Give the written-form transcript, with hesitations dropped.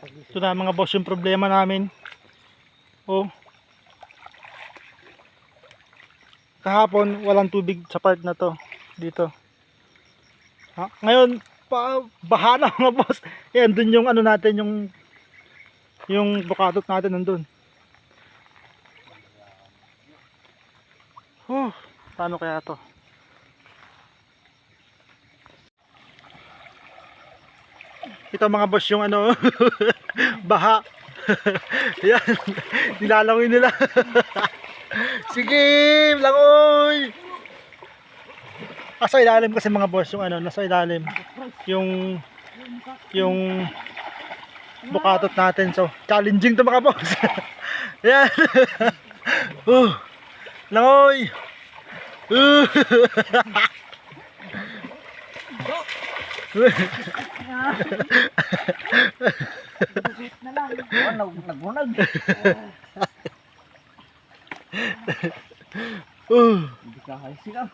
Ito na mga boss yung problema namin. Oh. Kahapon walang tubig sa part na to dito. Ha? Ngayon baha na mga boss. Yan dun yung ano natin yung bukatot natin nandun. Oh, paano kaya to? Ito mga boss yung ano baha. Yan, nilalawin nila. Sige, langoy. Nasa ilalim kasi mga boss yung ano, nasa ilalim yung bukatot natin. So, challenging to mga boss. Yan. Langoy. Nagunag. Hindi ka halis siya.